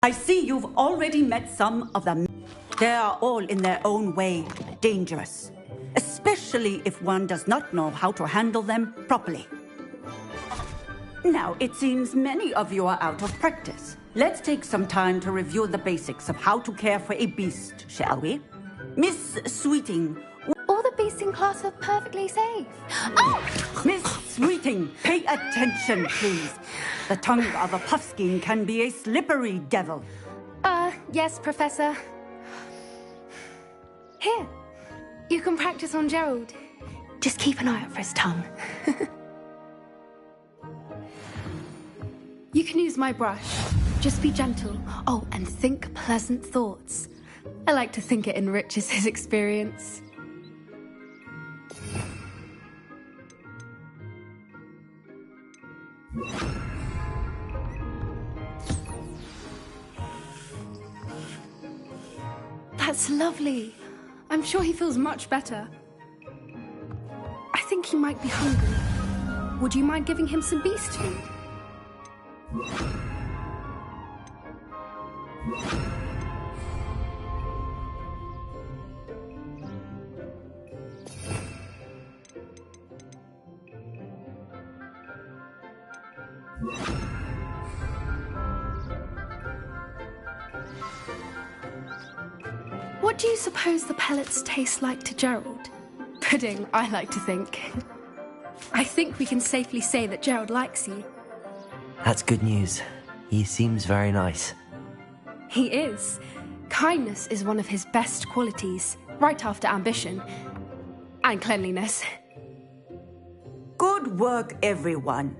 I see you've already met some of them. They are all in their own way dangerous, especially if one does not know how to handle them properly. Now, it seems many of you are out of practice. Let's take some time to review the basics of how to care for a beast, shall we? Miss Sweeting. All the beasts in class are perfectly safe. Oh! Miss Sweeting, pay attention, please. The tongue of a puffskein can be a slippery devil. Yes, Professor. Here, you can practice on Gerald. Just keep an eye out for his tongue. You can use my brush. Just be gentle. Oh, and think pleasant thoughts. I like to think it enriches his experience. That's lovely. I'm sure he feels much better. I think he might be hungry. Would you mind giving him some beast food? What do you suppose the pellets taste like to Gerald? Pudding, I like to think. I think we can safely say that Gerald likes you. That's good news. He seems very nice. He is. Kindness is one of his best qualities, right after ambition. And cleanliness. Good work, everyone.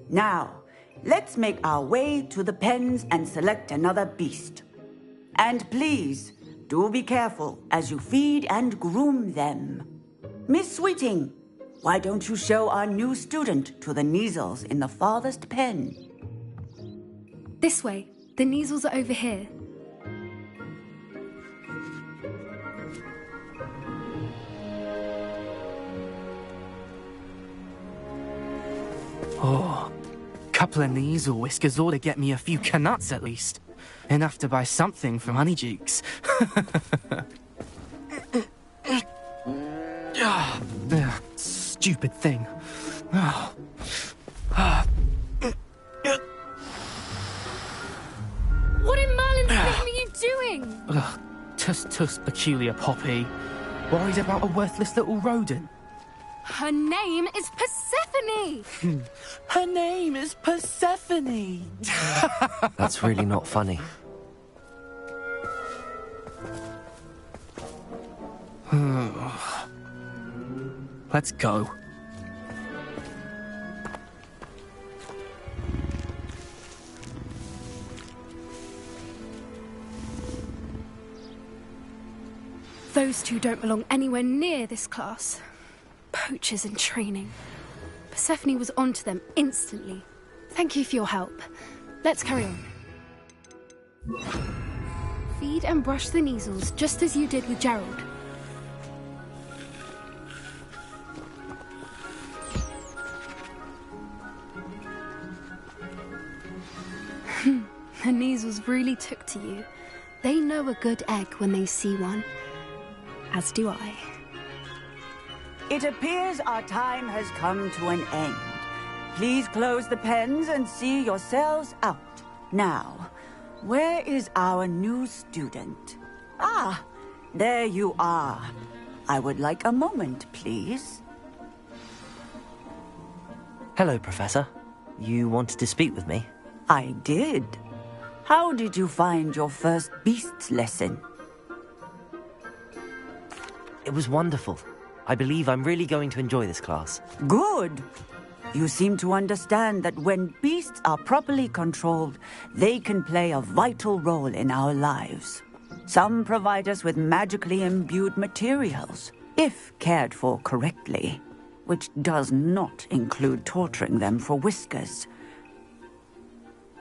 Now, let's make our way to the pens and select another beast. And please, do be careful as you feed and groom them. Miss Sweeting, why don't you show our new student to the Kneazles in the farthest pen? This way. The Kneazles are over here. Oh, couple of Kneazle whiskers ought to get me a few canuts at least. Enough to buy something from Honeydukes. Stupid thing. What in Merlin's name are you doing? Tuss, peculiar Poppy. Worried about a worthless little rodent. Her name is Persephone! Her name is Persephone! That's really not funny. Let's go. Those two don't belong anywhere near this class. Poachers in training. Persephone was onto them instantly. Thank you for your help. Let's carry on. Feed and brush the Kneazles just as you did with Gerald. The Kneazles really took to you. They know a good egg when they see one. As do I. It appears our time has come to an end. Please close the pens and see yourselves out. Now, where is our new student? Ah, there you are. I would like a moment, please. Hello, Professor. You wanted to speak with me? I did. How did you find your first beasts lesson? It was wonderful. I believe I'm really going to enjoy this class. Good. You seem to understand that when beasts are properly controlled, they can play a vital role in our lives. Some provide us with magically imbued materials, if cared for correctly, which does not include torturing them for whiskers.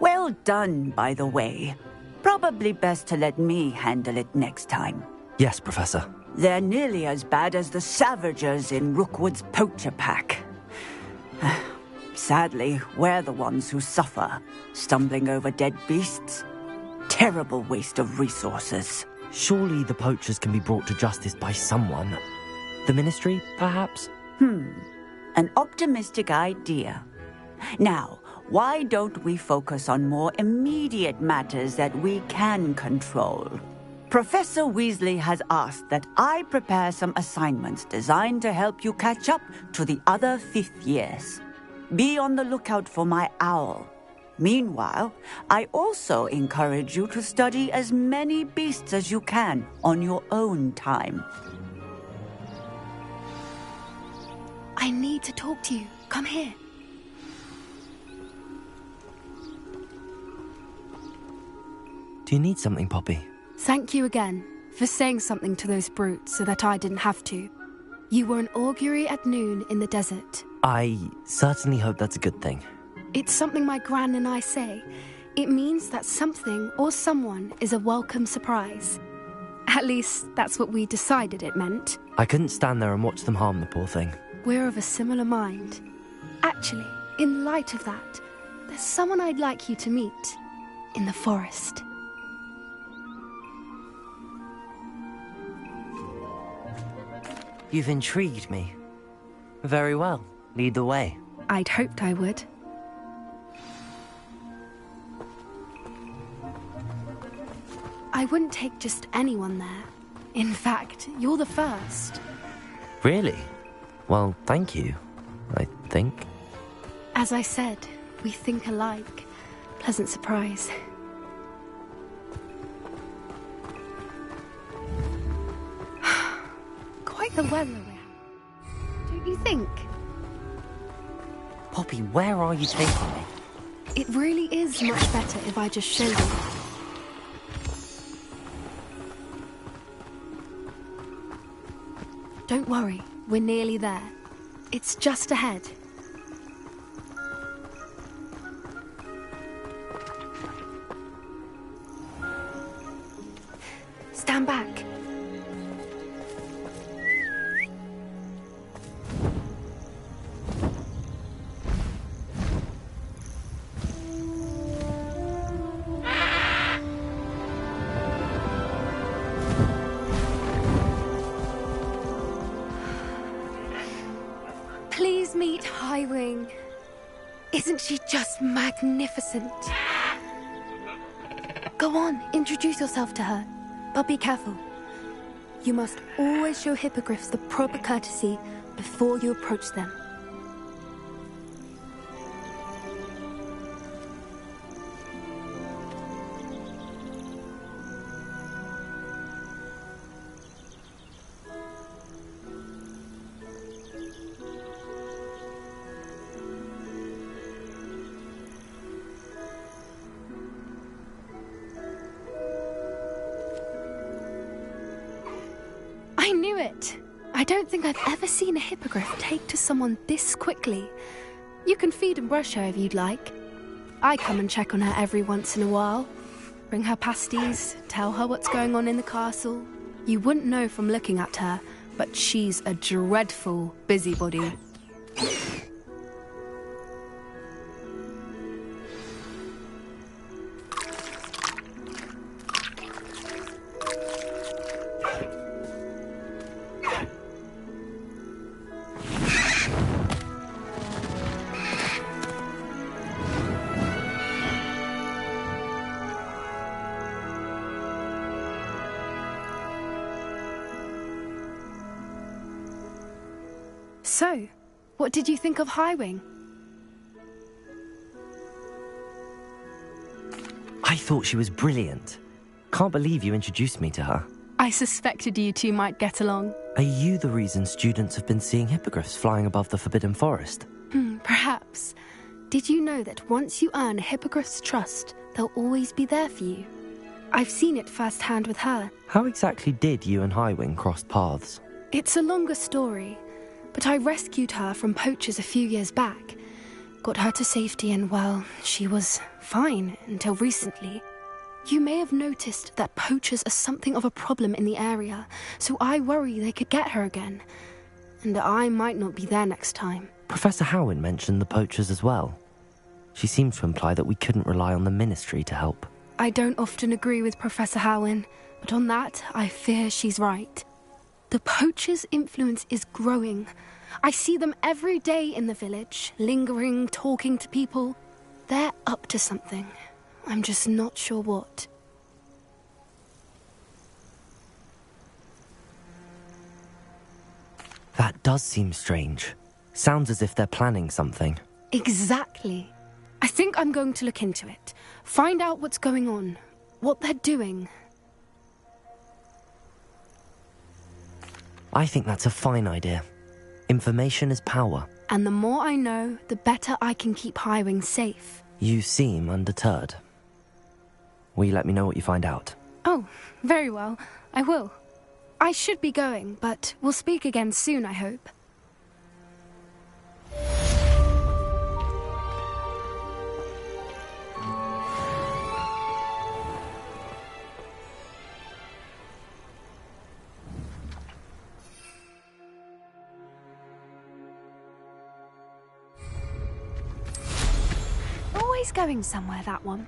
Well done, by the way. Probably best to let me handle it next time. Yes, Professor. They're nearly as bad as the Savagers in Rookwood's poacher pack. Sadly, we're the ones who suffer, stumbling over dead beasts. Terrible waste of resources. Surely the poachers can be brought to justice by someone. The Ministry, perhaps? An optimistic idea. Now, why don't we focus on more immediate matters that we can control? Professor Weasley has asked that I prepare some assignments designed to help you catch up to the other fifth years. Be on the lookout for my owl. Meanwhile, I also encourage you to study as many beasts as you can on your own time. I need to talk to you. Come here. Do you need something, Poppy? Thank you again for saying something to those brutes so that I didn't have to. You were an augury at noon in the desert. I certainly hope that's a good thing. It's something my gran and I say. It means that something or someone is a welcome surprise. At least, that's what we decided it meant. I couldn't stand there and watch them harm the poor thing. We're of a similar mind. Actually, in light of that, there's someone I'd like you to meet in the forest. You've intrigued me. Very well. Lead the way. I'd hoped I would. I wouldn't take just anyone there. In fact, you're the first. Really? Well, thank you, I think. As I said, we think alike. Pleasant surprise. Quite the weather we're having, don't you think? Poppy, where are you taking me? It really is much better if I just show you. Don't worry, we're nearly there. It's just ahead. Stand back. Please meet Highwing. Isn't she just magnificent? Go on, introduce yourself to her. But be careful. You must always show hippogriffs the proper courtesy before you approach them. I knew it! I don't think I've ever seen a hippogriff take to someone this quickly. You can feed and brush her if you'd like. I come and check on her every once in a while. Bring her pasties, tell her what's going on in the castle. You wouldn't know from looking at her, but she's a dreadful busybody. So, what did you think of Highwing? I thought she was brilliant. Can't believe you introduced me to her. I suspected you two might get along. Are you the reason students have been seeing hippogriffs flying above the Forbidden Forest? Perhaps. Did you know that once you earn a hippogriff's trust, they'll always be there for you? I've seen it firsthand with her. How exactly did you and Highwing cross paths? It's a longer story, but I rescued her from poachers a few years back. Got her to safety and, well, she was fine until recently. You may have noticed that poachers are something of a problem in the area, so I worry they could get her again. And I might not be there next time. Professor Howin mentioned the poachers as well. She seemed to imply that we couldn't rely on the Ministry to help. I don't often agree with Professor Howin, but on that, I fear she's right. The poachers' influence is growing. I see them every day in the village, lingering, talking to people. They're up to something. I'm just not sure what. That does seem strange. Sounds as if they're planning something. Exactly. I think I'm going to look into it. Find out what's going on. What they're doing. I think that's a fine idea. Information is power. And the more I know, the better I can keep Highwing safe. You seem undeterred. Will you let me know what you find out? Oh, very well. I will. I should be going, but we'll speak again soon, I hope. Always going somewhere, that one.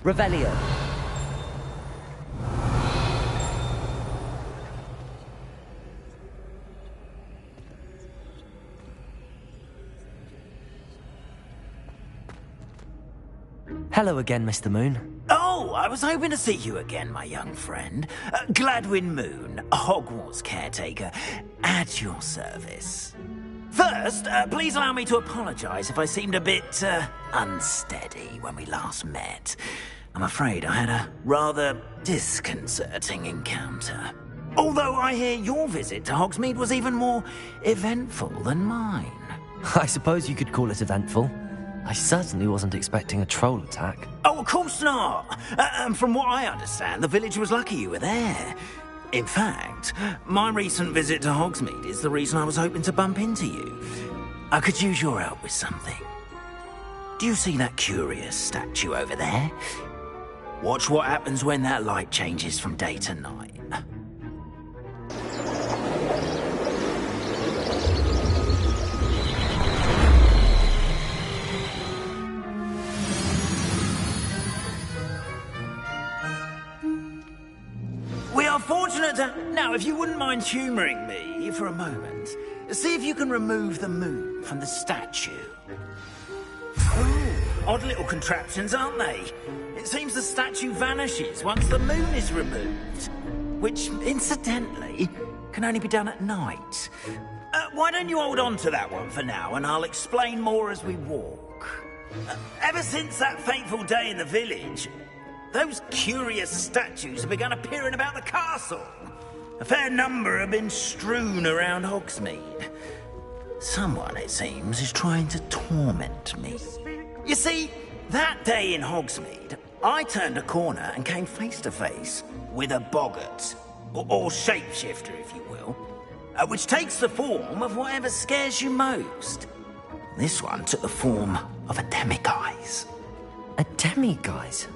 Revelio. Hello again, Mr. Moon. Oh, I was hoping to see you again, my young friend. Gladwin Moon, Hogwarts caretaker, at your service. First, please allow me to apologise if I seemed a bit, unsteady when we last met. I'm afraid I had a rather disconcerting encounter. Although I hear your visit to Hogsmeade was even more eventful than mine. I suppose you could call it eventful. I certainly wasn't expecting a troll attack. Oh, of course not. And from what I understand, the village was lucky you were there. In fact, my recent visit to Hogsmeade is the reason I was hoping to bump into you. I could use your help with something. Do you see that curious statue over there? Watch what happens when that light changes from day to night. We are fortunate to... Now, if you wouldn't mind humouring me for a moment, see if you can remove the moon from the statue. Oh, odd little contraptions, aren't they? It seems the statue vanishes once the moon is removed, which, incidentally, can only be done at night. Why don't you hold on to that one for now, and I'll explain more as we walk. Ever since that fateful day in the village, those curious statues have begun appearing about the castle. A fair number have been strewn around Hogsmeade. Someone, it seems, is trying to torment me. You see, that day in Hogsmeade, I turned a corner and came face to face with a boggart, or shapeshifter, if you will, which takes the form of whatever scares you most. This one took the form of a demiguise. A demiguise?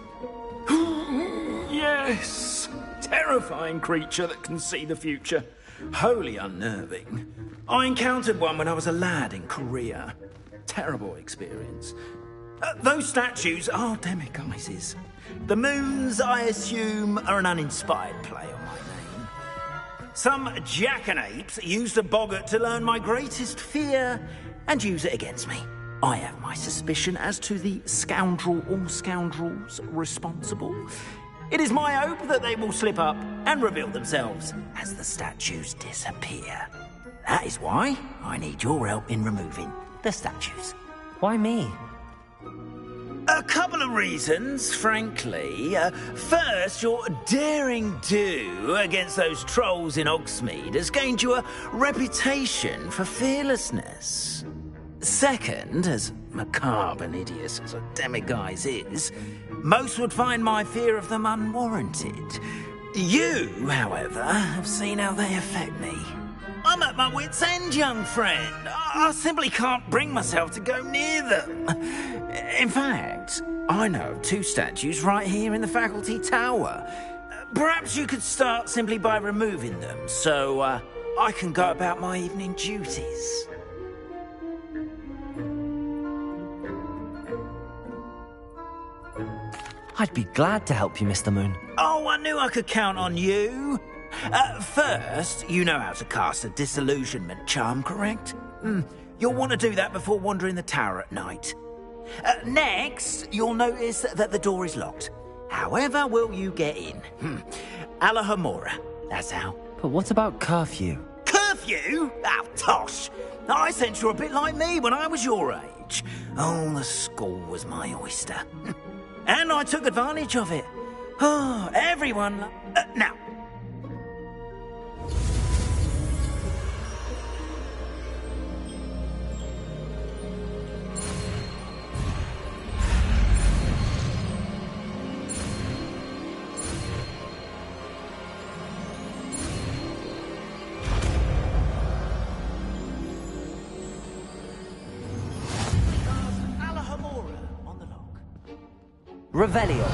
Yes! Terrifying creature that can see the future. Wholly unnerving. I encountered one when I was a lad in Korea. Terrible experience. Those statues are demiguises. The moons, I assume, are an uninspired play on my name. Some jackanapes used a boggart to learn my greatest fear and use it against me. I have my suspicion as to the scoundrel or scoundrels responsible. It is my hope that they will slip up and reveal themselves as the statues disappear. That is why I need your help in removing the statues. Why me? A couple of reasons, frankly. First, your daring do against those trolls in Hogsmeade has gained you a reputation for fearlessness. Second, as macabre and hideous as a demiguise is, most would find my fear of them unwarranted. You, however, have seen how they affect me. I'm at my wit's end, young friend. I simply can't bring myself to go near them. In fact, I know of 2 statues right here in the faculty tower. Perhaps you could start simply by removing them, so I can go about my evening duties. I'd be glad to help you, Mr. Moon. Oh, I knew I could count on you. First, you know how to cast a disillusionment charm, correct? You'll want to do that before wandering the tower at night. Next, you'll notice that the door is locked. However will you get in? Alahomora, that's how. But what about curfew? Curfew? Oh, tosh. I sense you're a bit like me when I was your age. Oh, the school was my oyster. And I took advantage of it. Oh, everyone... now... Revelio.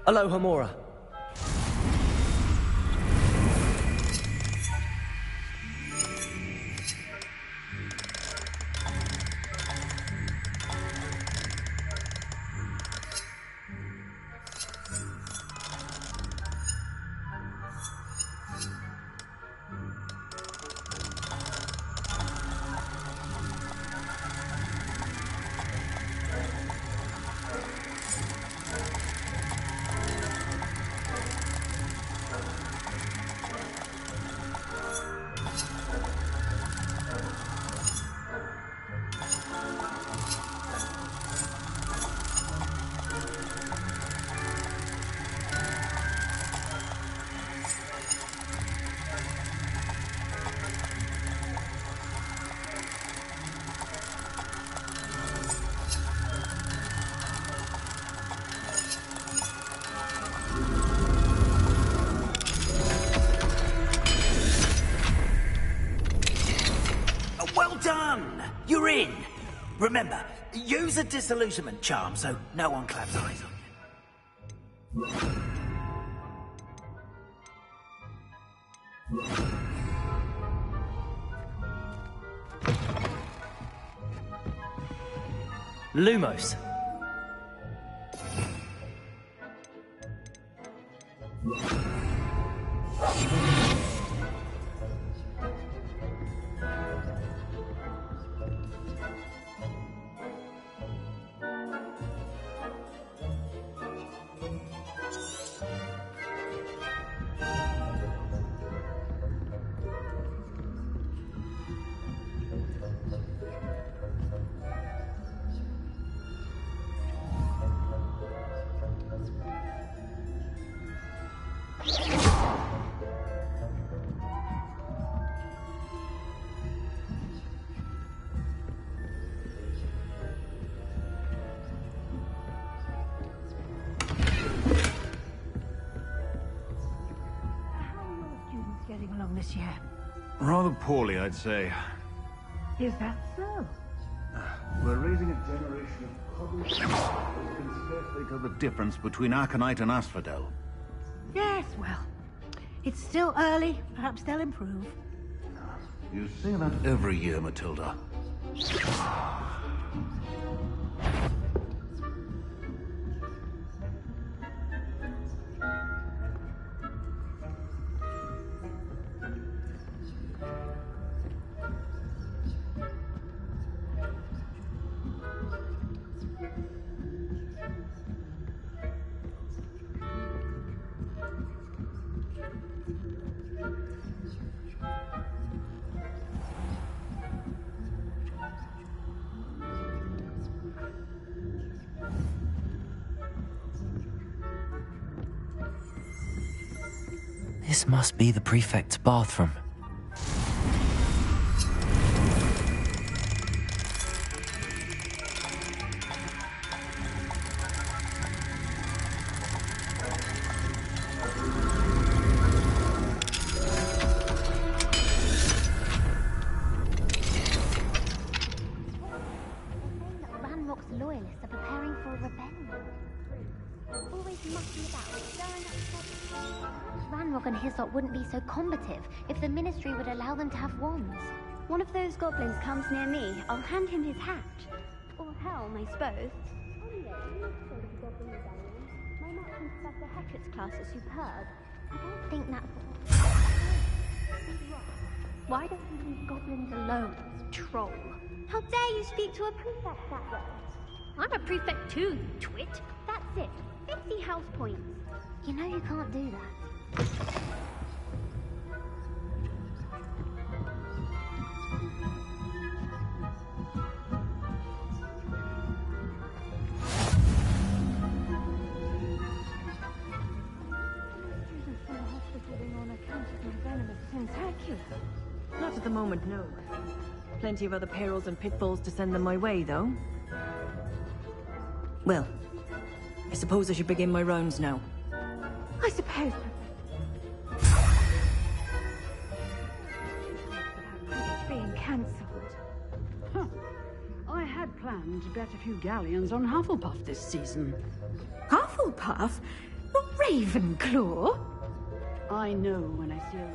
Alohomora. You're in. Remember, use a disillusionment charm so no one claps eyes on you. Lumos. This year. Rather poorly, I'd say. Is that so? We're raising a generation of coddled who can scarcely tell the difference between Aconite and Asphodel. Yes, well, It's still early. Perhaps they'll improve. You say that every year, Matilda. This must be the prefect's bathroom. Ranrock's loyalists are preparing for a rebellion. Always mucking about, stirring up trouble. Ranrock and his lot wouldn't be so combative if the Ministry would allow them to have wands. One of those goblins comes near me, I'll hand him his hatch. Or helm, I suppose. My match in Professor Hecat's class is superb. I don't think that... Why don't you leave goblins alone, troll? How dare you speak to a prefect that way? I'm a prefect too, you twit. That's it. 50 house points. You know you can't do that. Not at the moment, no. Plenty of other perils and pitfalls to send them my way, though. Well, I suppose I should begin my rounds now. I suppose. It's being cancelled. Huh. I had planned to bet a few galleons on Hufflepuff this season. Hufflepuff? Not Ravenclaw? I know when I see a...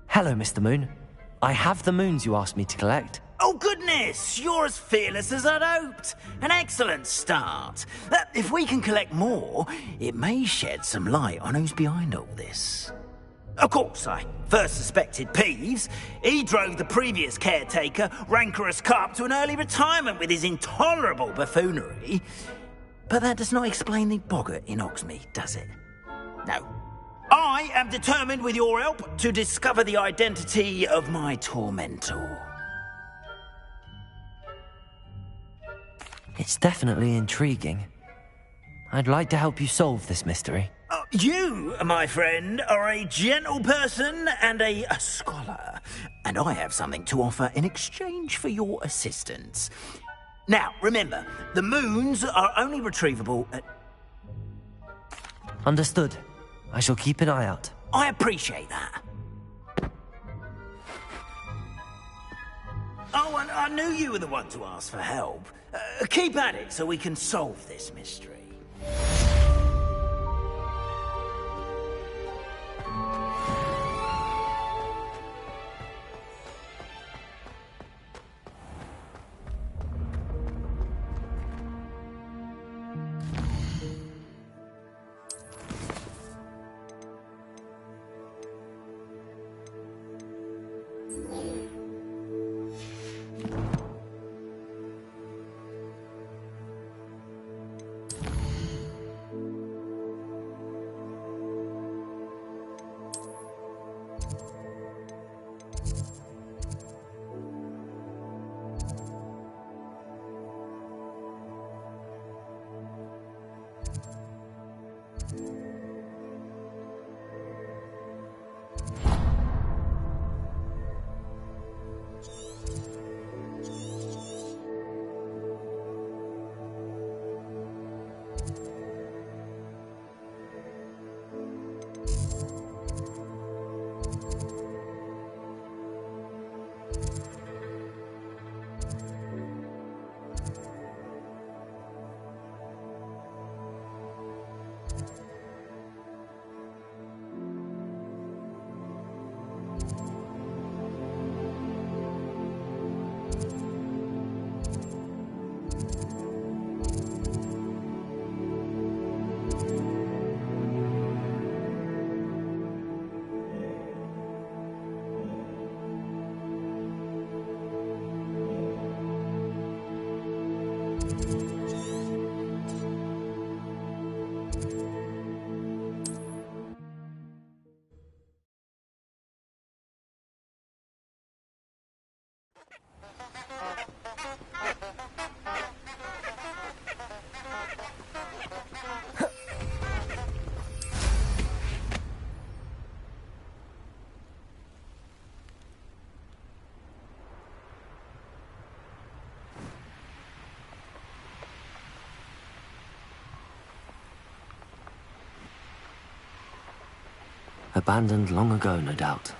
Hello, Mr. Moon. I have the moons you asked me to collect. Oh, goodness! You're as fearless as I'd hoped. An excellent start. If we can collect more, it may shed some light on who's behind all this. Of course, I first suspected Peeves. He drove the previous caretaker, Rancorous Carp, to an early retirement with his intolerable buffoonery. But that does not explain the boggart in Hogsmeade, does it? No. I am determined, with your help, to discover the identity of my tormentor. It's definitely intriguing. I'd like to help you solve this mystery. You, my friend, are a gentle person and a scholar, and I have something to offer in exchange for your assistance. Now, remember, the moons are only retrievable at... Understood. I shall keep an eye out. I appreciate that. Oh, and I knew you were the one to ask for help. Keep at it so we can solve this mystery. Abandoned long ago, no doubt.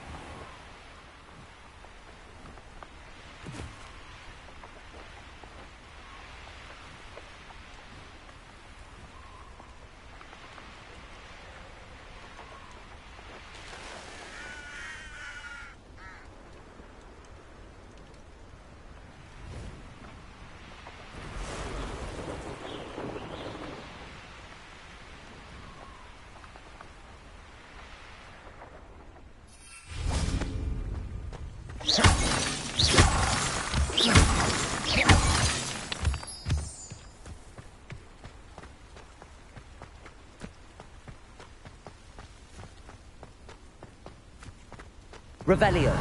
Revelio.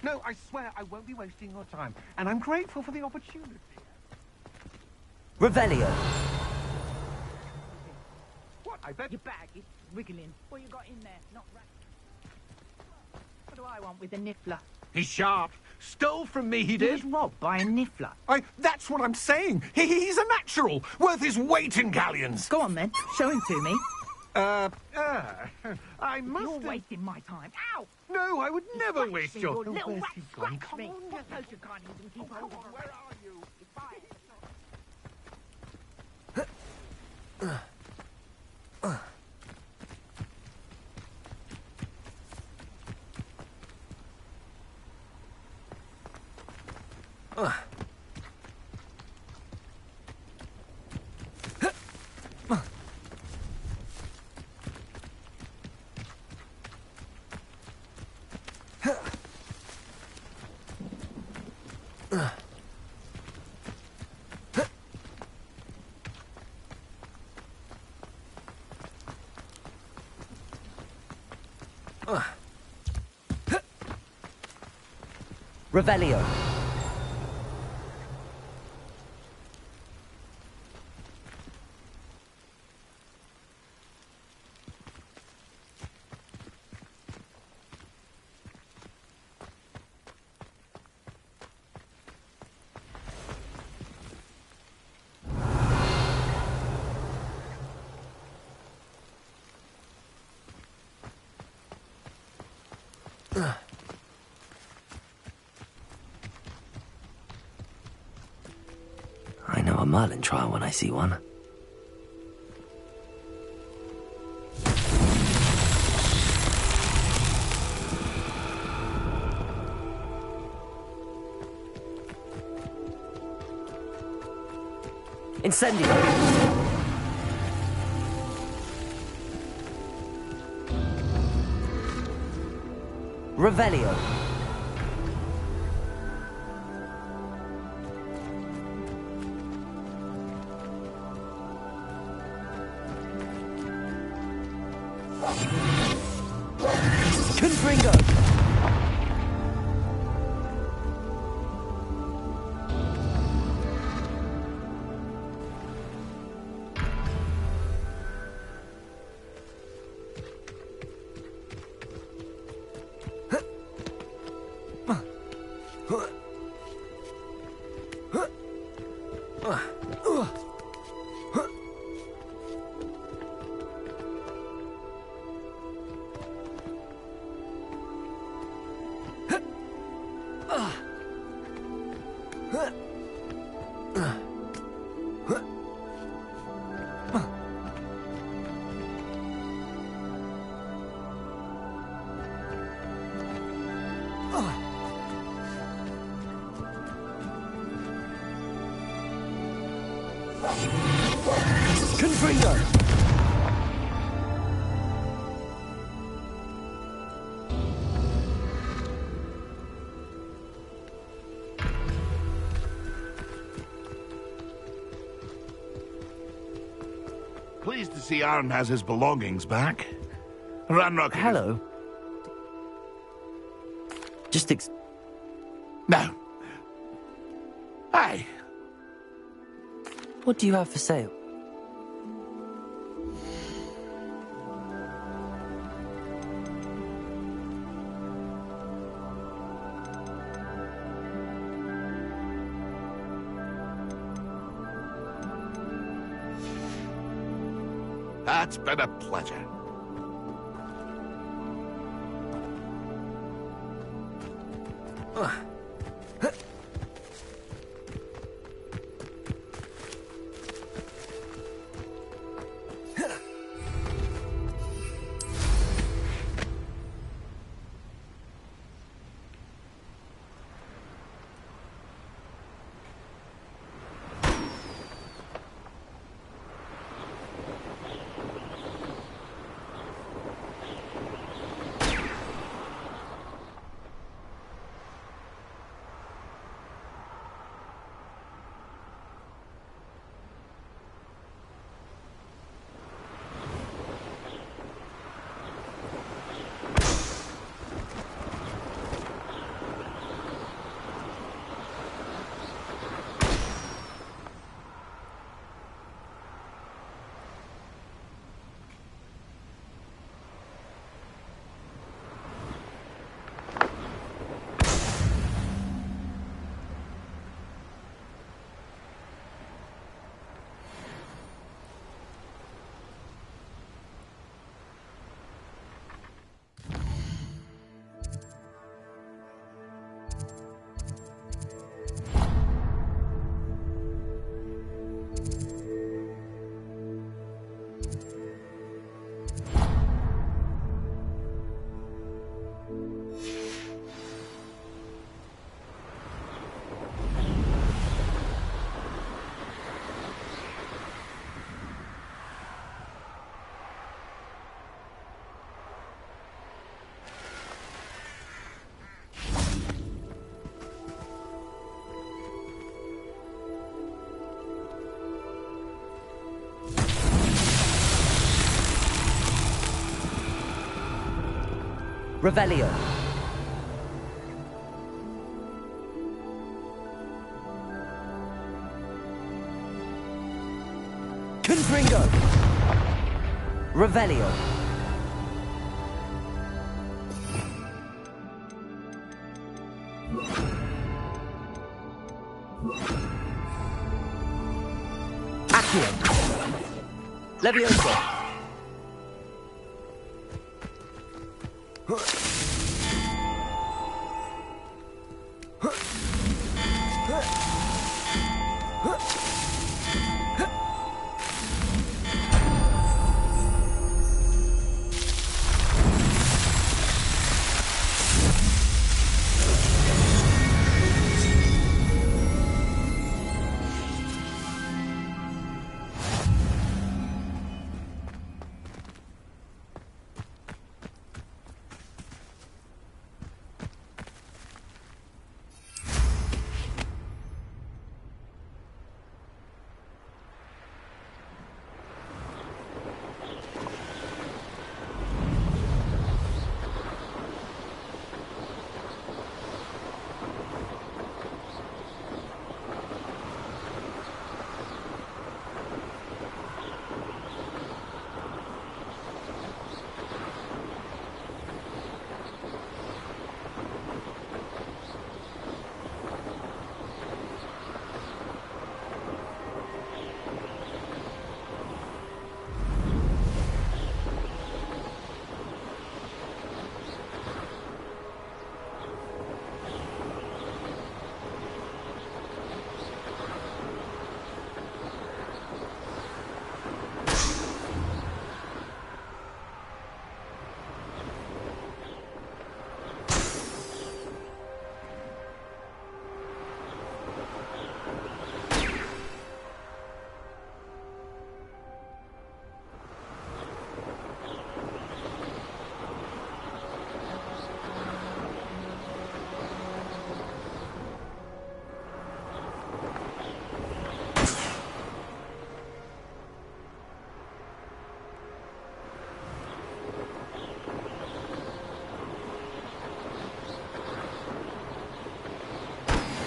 No, I swear I won't be wasting your time, and I'm grateful for the opportunity. Revelio. What? I bet Your bag is wriggling. What you got in there? Not right. What do I want with a niffler? he's sharp. Stole from me, he He did. was robbed by a niffler. That's what I'm saying. He's a natural, worth his weight in galleons. Go on then, show him to me. I must. You're have- wasting my time. Ow! No, I would never Scratch waste me, your. you little Where's rat he gone? scratch me. Suppose you can't even keep hold of Where are you? Revelio. I know a Merlin trial when I see one. Incendio! Revelio! Confringo! Confringo! Pleased to see Arn has his belongings back. Ranrock. Hello. Just No. Hey. What do you have for sale? That's been a pleasure. Revelio. Confringo. Revelio. Accio. Levioso.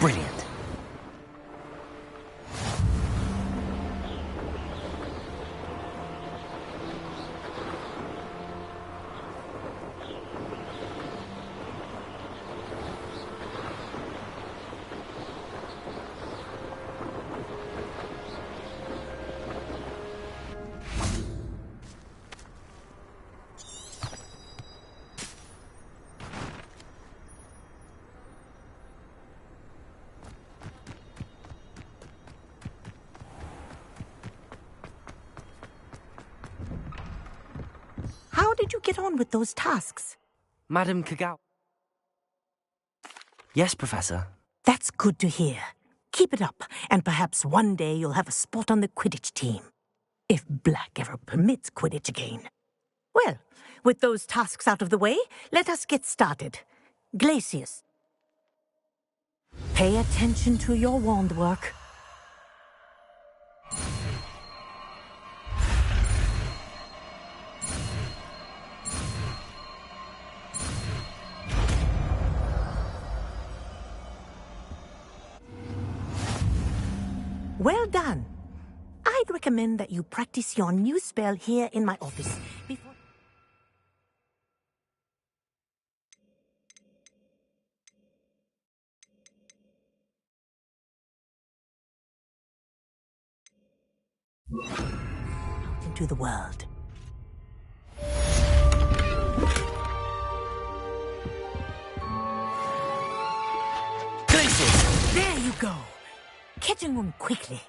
Brilliant. How did you get on with those tasks? Madam Kagao. Yes, Professor. That's good to hear. Keep it up, and perhaps one day you'll have a spot on the Quidditch team. If Black ever permits Quidditch again. Well, with those tasks out of the way, let us get started. Glacius. Pay attention to your wand work. Well done. I'd recommend that you practice your new spell here in my office before... out into the world. Glacius! There you go. Catching them quickly.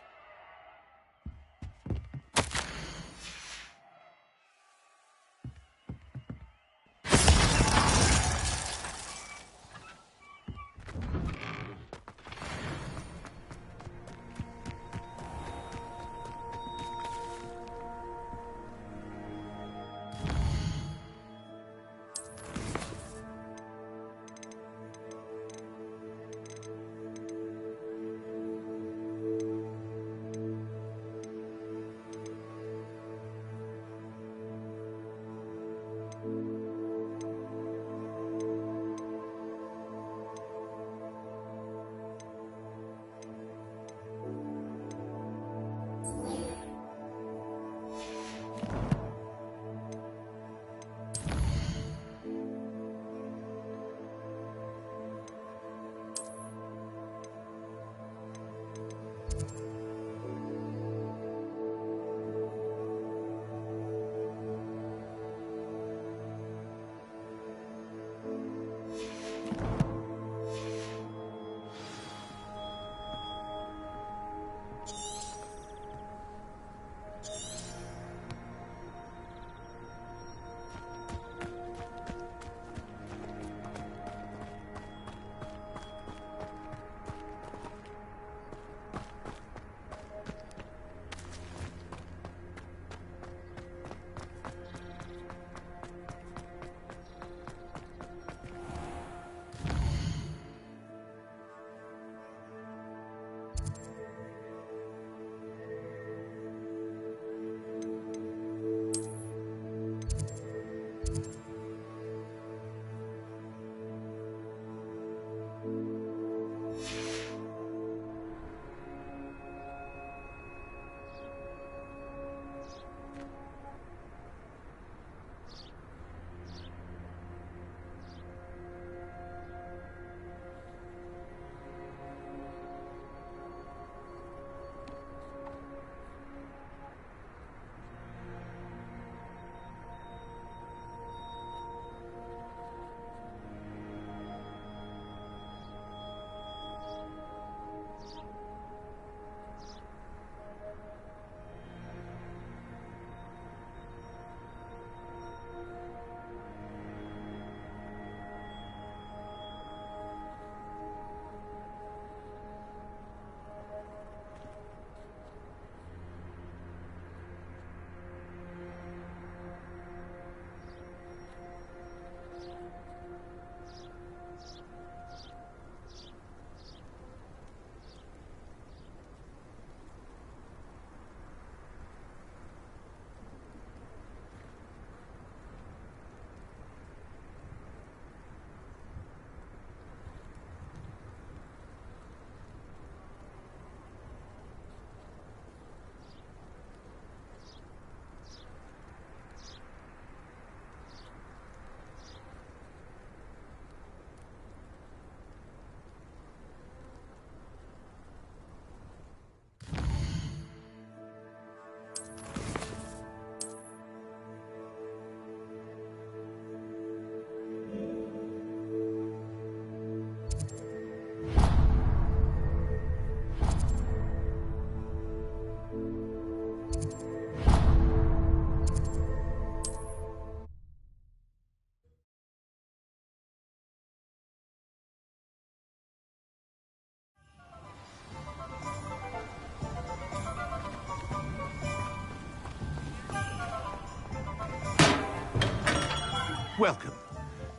Welcome.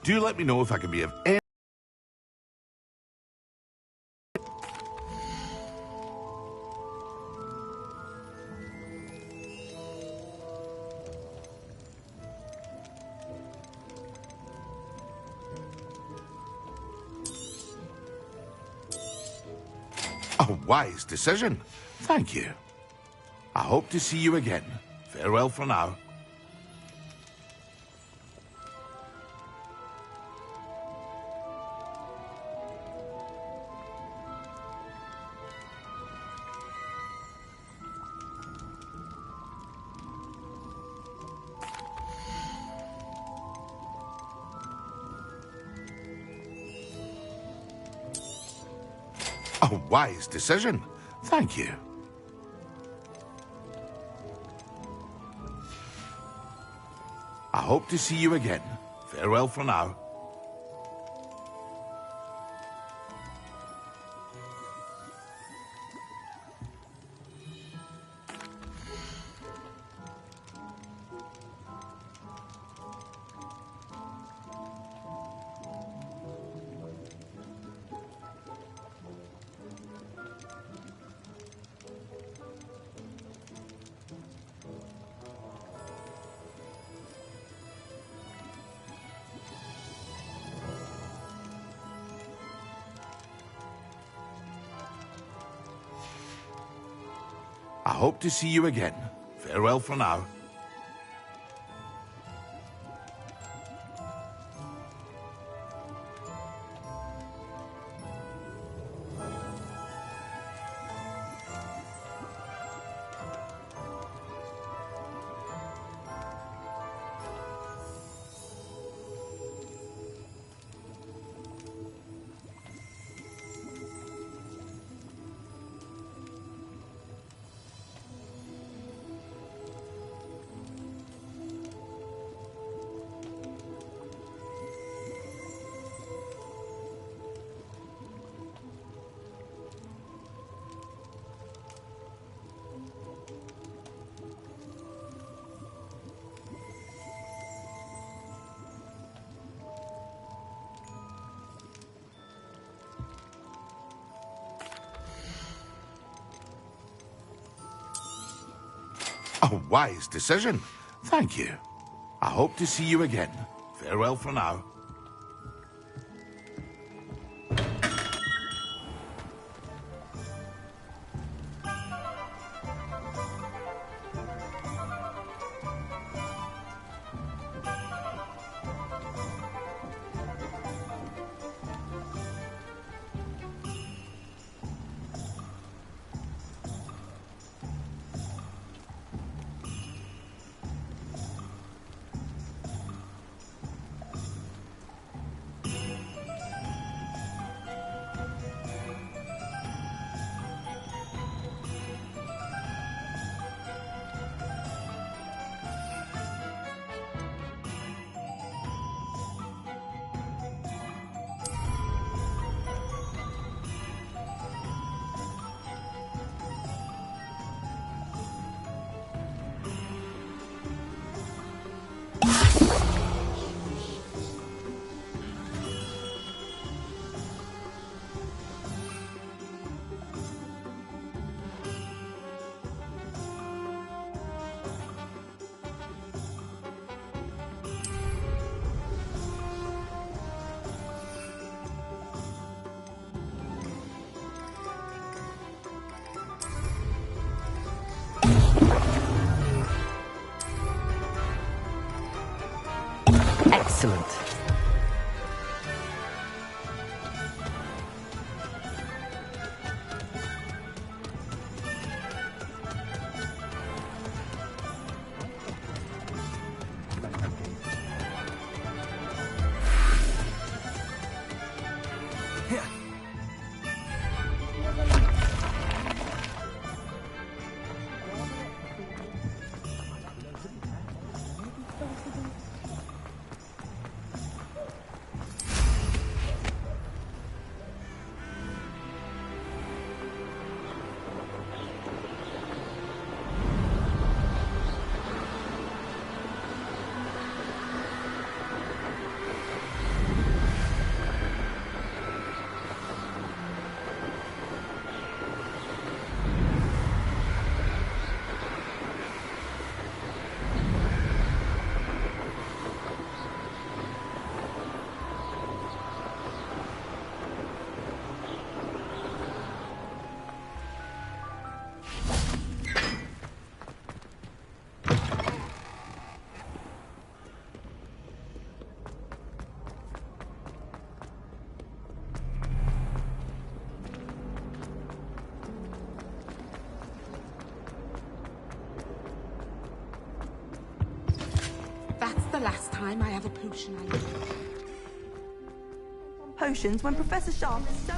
Do let me know if I can be of any... A wise decision. Thank you. I hope to see you again. Farewell for now. A wise decision. Thank you. I hope to see you again. Farewell for now. I hope to see you again. Farewell for now. A wise decision. Thank you. I hope to see you again. Farewell for now. Excellent. time I have a potion I need. Potions when Professor Sharp is so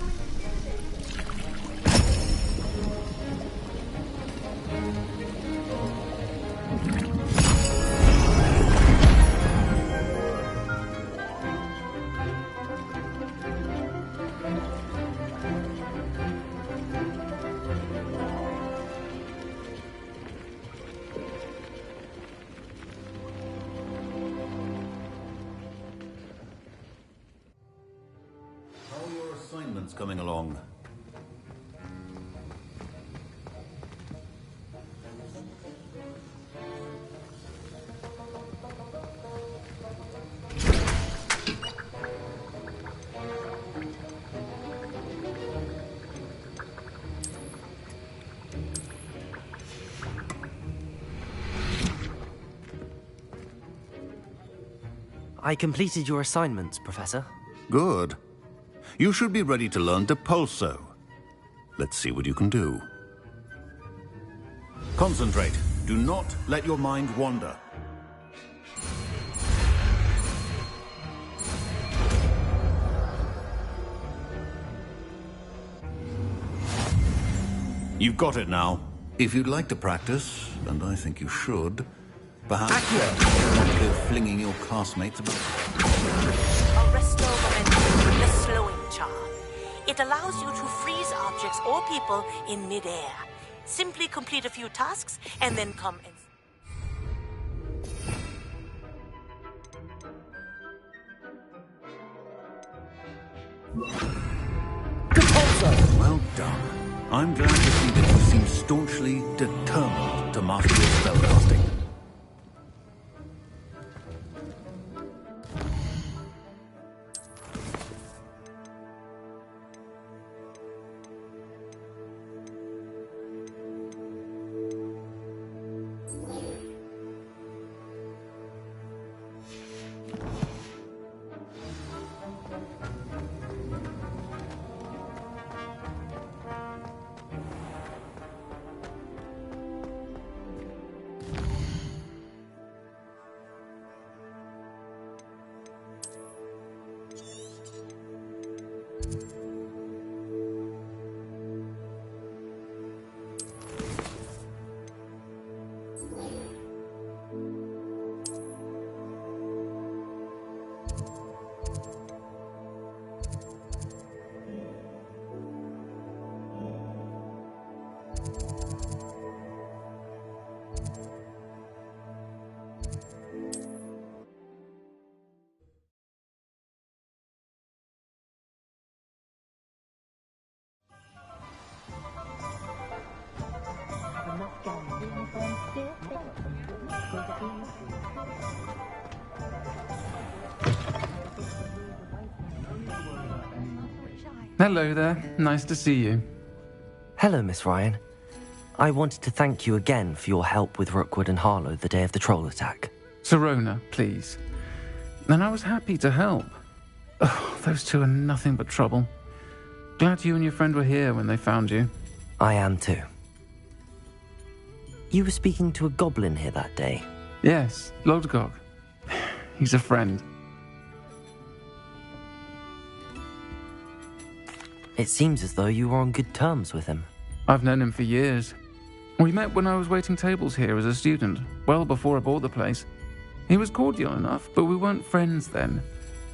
assignments coming along? I completed your assignments, Professor. Good. You should be ready to learn Depulso. Let's see what you can do. Concentrate. Do not let your mind wander. You've got it now. If you'd like to practice, and I think you should, perhaps you want to go flinging your classmates about. Arresto momentum, the slowing charm. It allows you to freeze objects or people in midair. Simply complete a few tasks and then come and... Well done. I'm glad to see that you seem staunchly determined to master your spellcasting. Hello there. Nice to see you. Hello, Miss Ryan. I wanted to thank you again for your help with Rookwood and Harlow the day of the troll attack. Sirona, please. And I was happy to help. Oh, those two are nothing but trouble. Glad you and your friend were here when they found you. I am too. You were speaking to a goblin here that day. Yes, Lodgok. He's a friend. It seems as though you were on good terms with him. I've known him for years. We met when I was waiting tables here as a student, well before I bought the place. He was cordial enough, but we weren't friends then.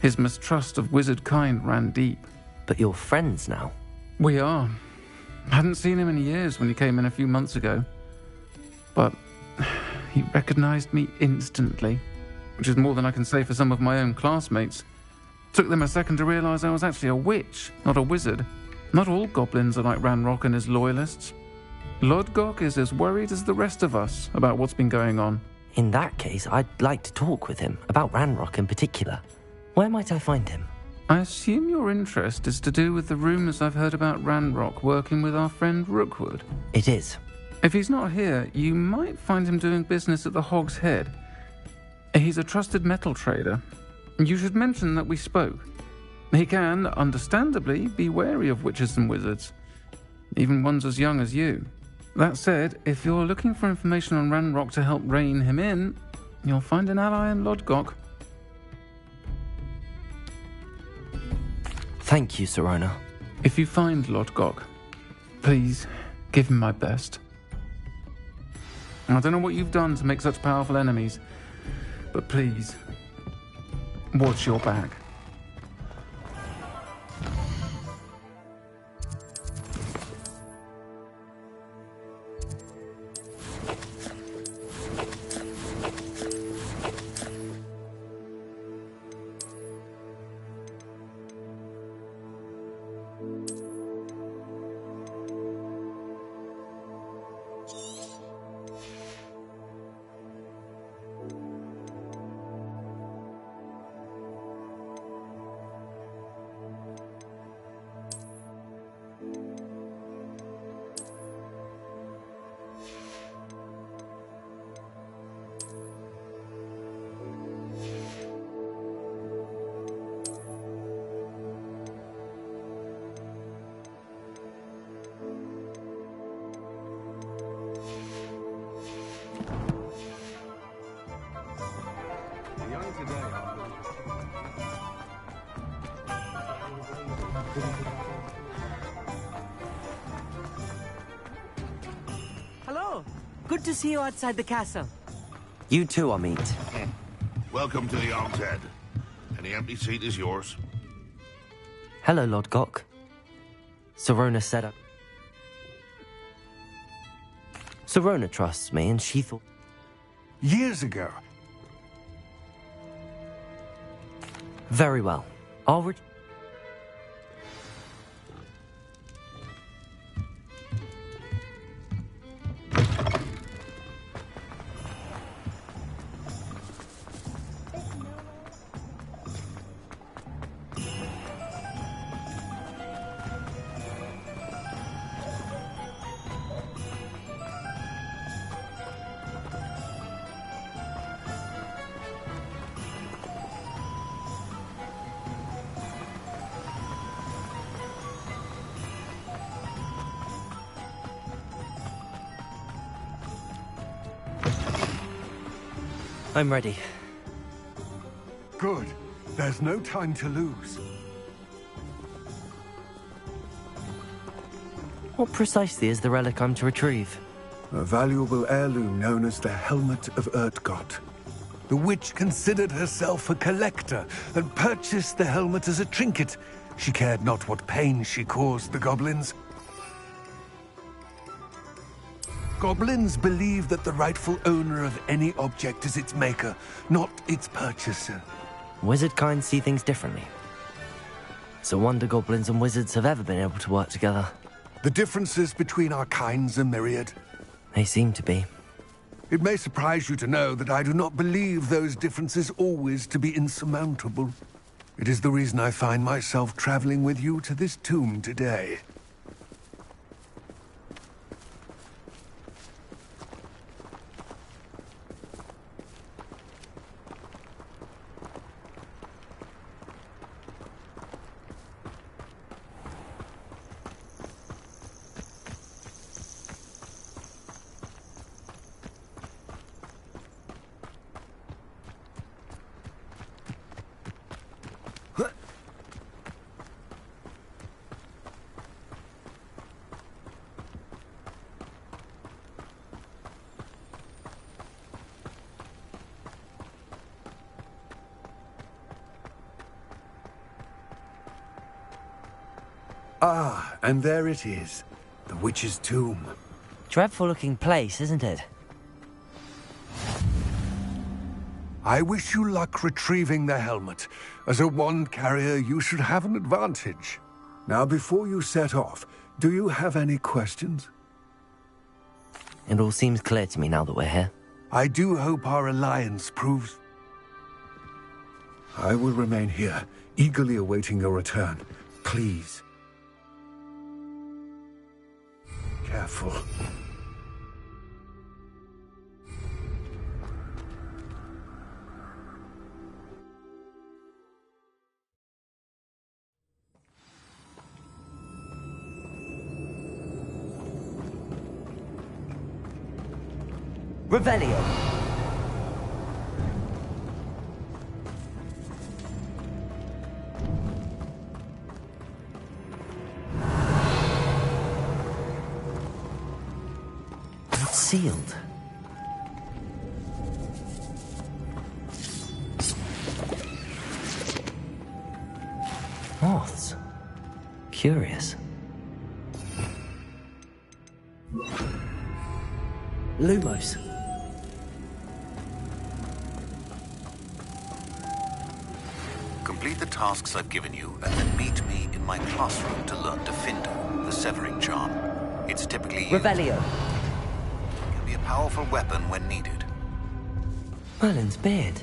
His mistrust of wizard kind ran deep. But you're friends now? We are. Hadn't seen him in years when he came in a few months ago. But he recognized me instantly, which is more than I can say for some of my own classmates. Took them a second to realize I was actually a witch, not a wizard. Not all goblins are like Ranrock and his loyalists. Lodgok is as worried as the rest of us about what's been going on. In that case, I'd like to talk with him, about Ranrock in particular. Where might I find him? I assume your interest is to do with the rumors I've heard about Ranrock working with our friend Rookwood. It is. If he's not here, you might find him doing business at the Hog's Head. He's a trusted metal trader. You should mention that we spoke. He can, understandably, be wary of witches and wizards, even ones as young as you. That said, if you're looking for information on Ranrock to help rein him in, you'll find an ally in Lodgok. Thank you, Serona. If you find Lord Gok, please give him my best. I don't know what you've done to make such powerful enemies, but please, watch your back. Hello. Good to see you outside the castle. You too, Amit. Welcome to the Arm's Head. Any empty seat is yours. Hello, Lord Gok. Serona said up. Serona trusts me, and she thought... Years ago. Very well. I'll I'm ready. Good. There's no time to lose. What precisely is the relic I'm to retrieve? A valuable heirloom known as the Helmet of Urtgot. The witch considered herself a collector and purchased the helmet as a trinket. She cared not what pain she caused the goblins. Goblins believe that the rightful owner of any object is its maker, not its purchaser. Wizard kind see things differently. It's a wonder goblins and wizards have ever been able to work together. The differences between our kinds are myriad. They seem to be. It may surprise you to know that I do not believe those differences always to be insurmountable. It is the reason I find myself traveling with you to this tomb today. Ah, and there it is. The witch's tomb. Dreadful looking place, isn't it? I wish you luck retrieving the helmet. As a wand carrier, you should have an advantage. Now, before you set off, do you have any questions? It all seems clear to me now that we're here. I do hope our alliance proves... I will remain here, eagerly awaiting your return. Please. Careful. Revelio. It's sealed. Moths. Curious. Lumos. Complete the tasks I've given you, and then meet me in my classroom to learn Defindo, the severing charm. It's typically used... Revelio. Can be a powerful weapon when needed. Merlin's beard.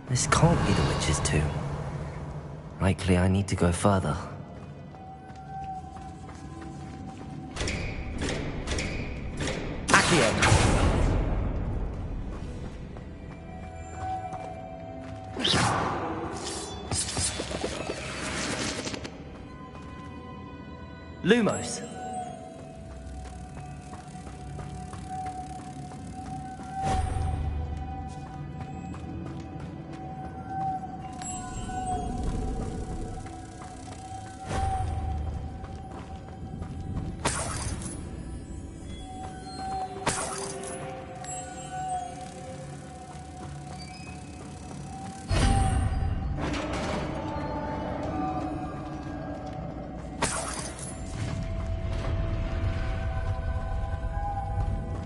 This can't be the witch's tomb. Likely I need to go further. Accio! Lumos.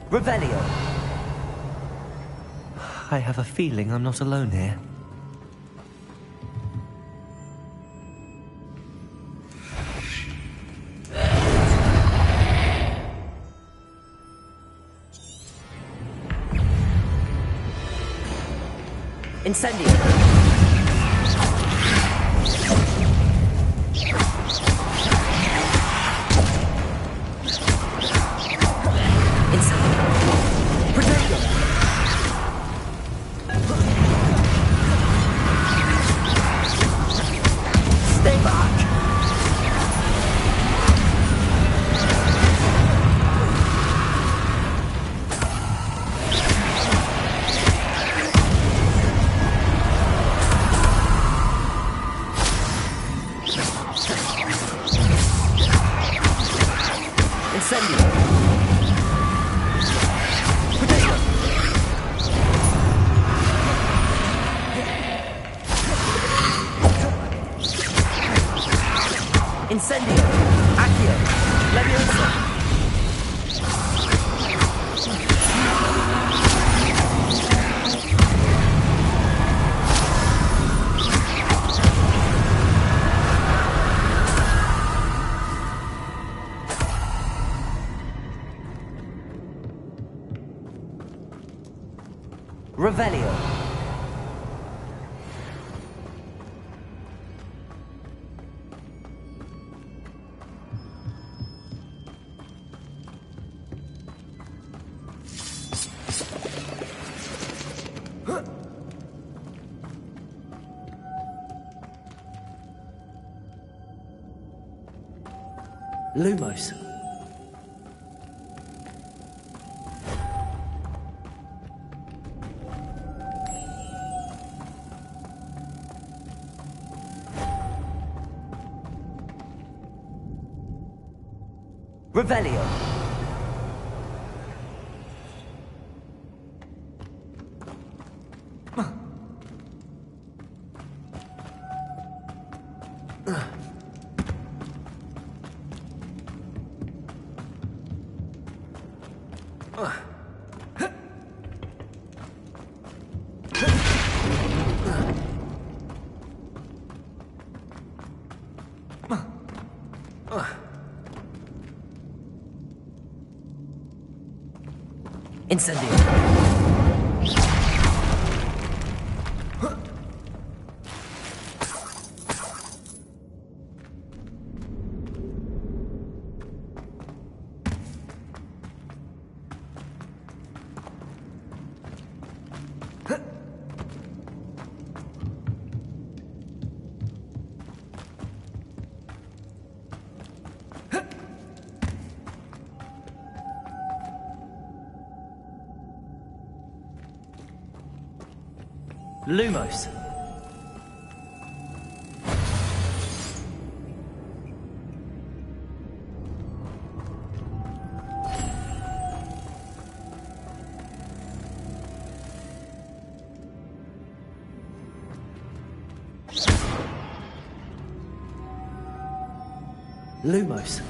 Revelio. I have a feeling I'm not alone here. Incendio. Incendio. Accio. Leviosa. Revelio. Lumos. Revelio. Incendio. Lumos. Lumos.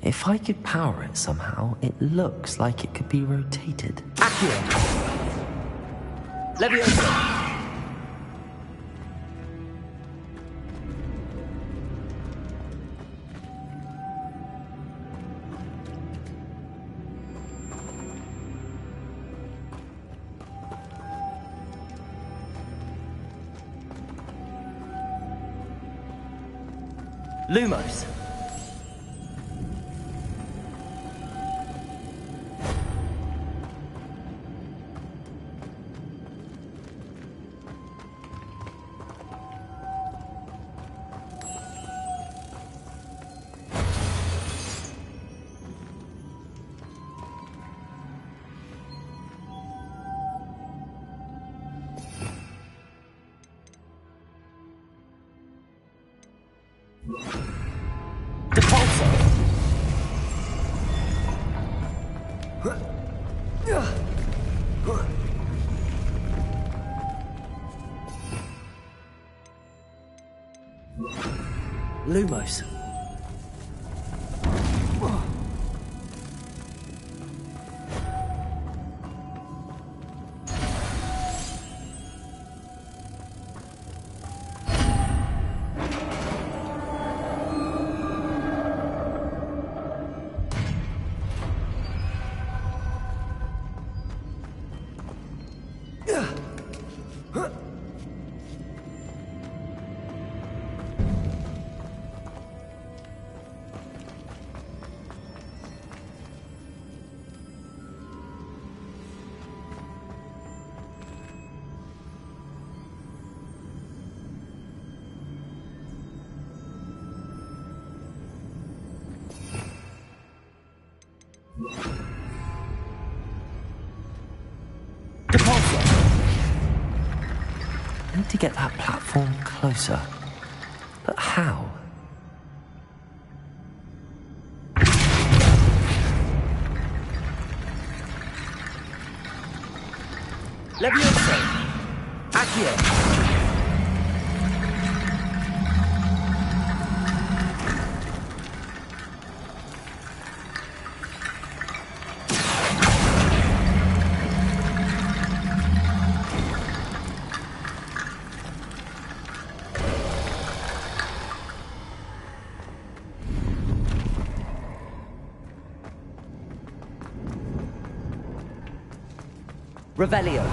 If I could power it somehow, it looks like it could be rotated. Accio. Leviosa. Lumos. Lumos. I need to get that platform closer. But how? Leviosa. Accio. Revelio.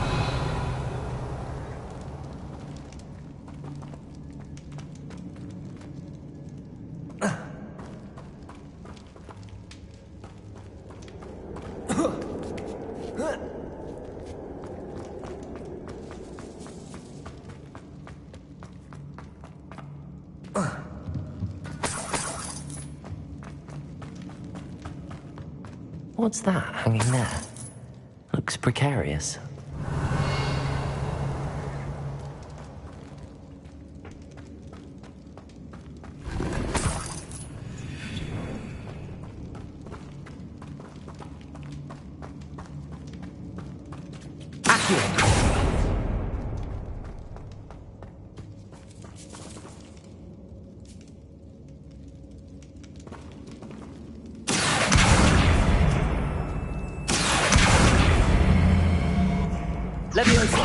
What's that hanging there? Looks precarious. Leviosa.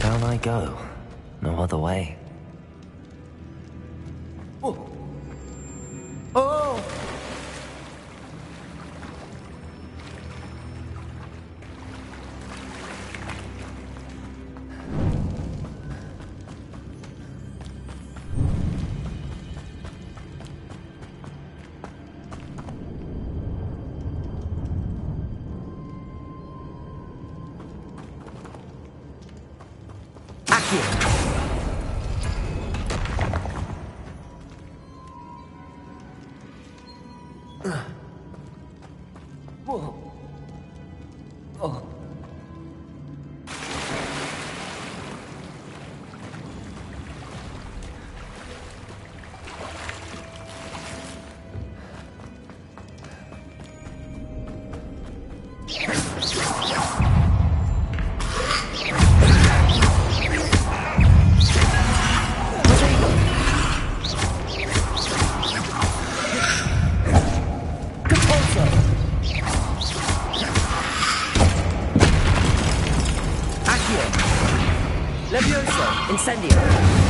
Down I go. No other way. Oh! Accio. Whoa. Oh. Incendio. Incendio.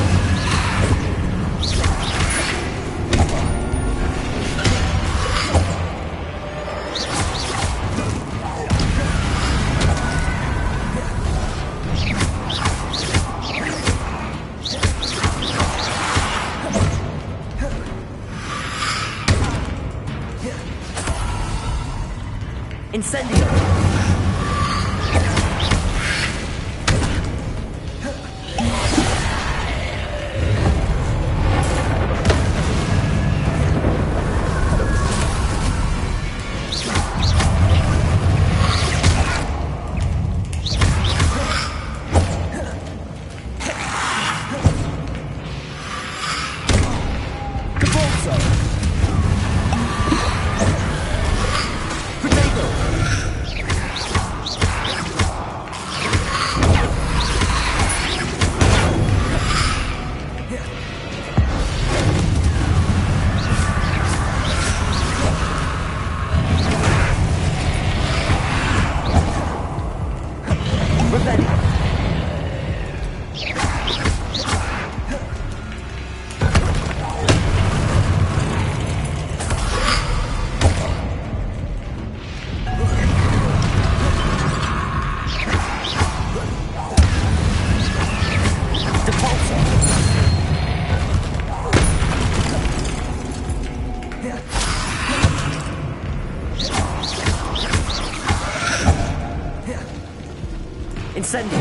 Incendio.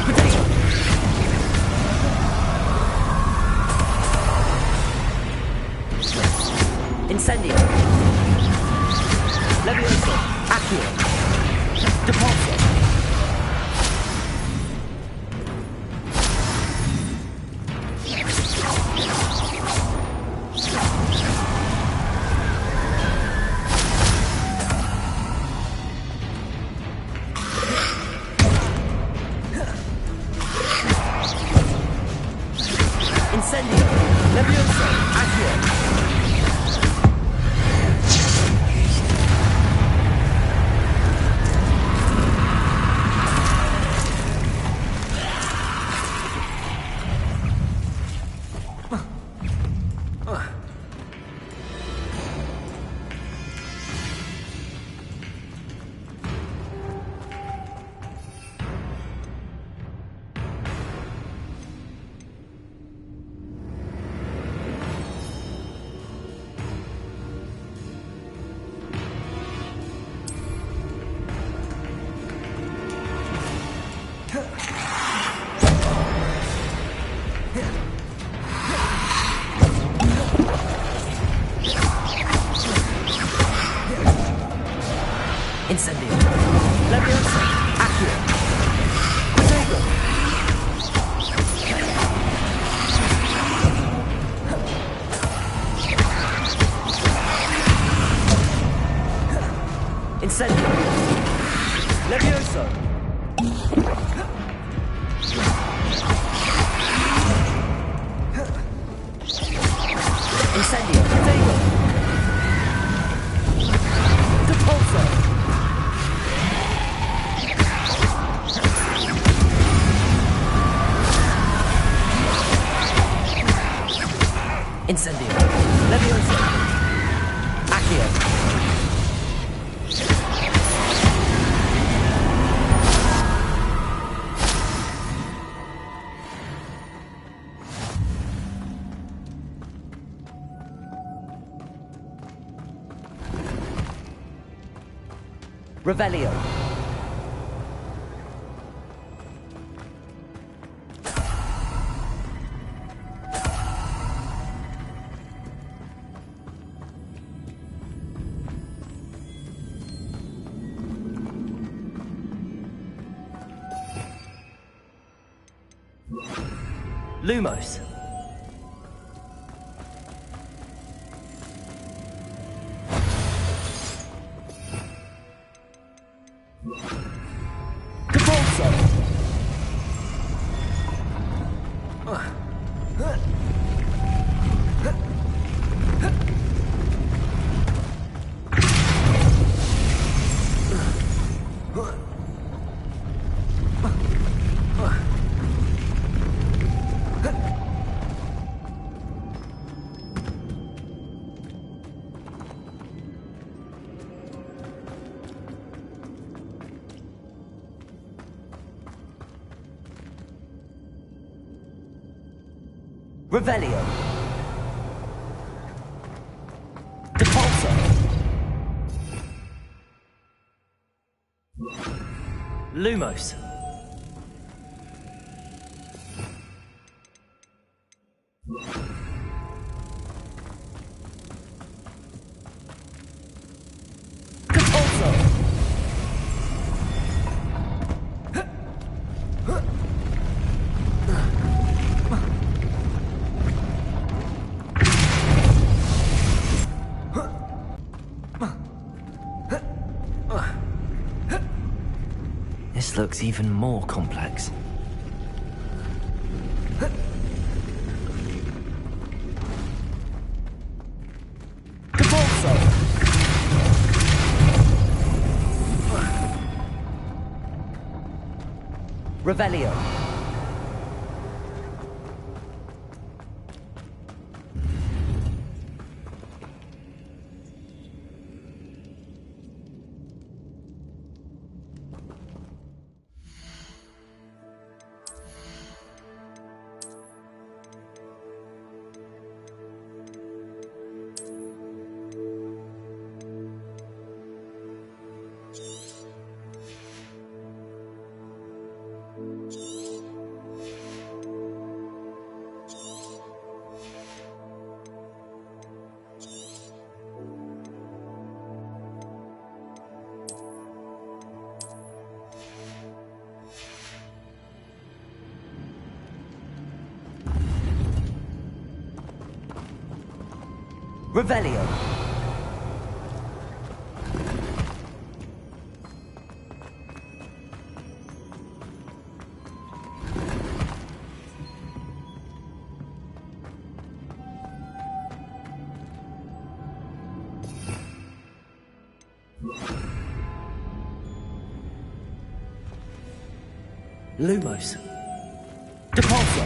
Potato. Incendio. Levioso. Accio. Depulso. Incendio. Levioso. Accio. Incendio. Levioso. Accio. Potato. Incendio. Levioso. Incendio. Potato. Depulso. Incendio. Levioso. Accio. Revelio. Lumos. Revelio. Depulso. Lumos. This looks even more complex. Revelio. Revelio. Lumos. Depulso.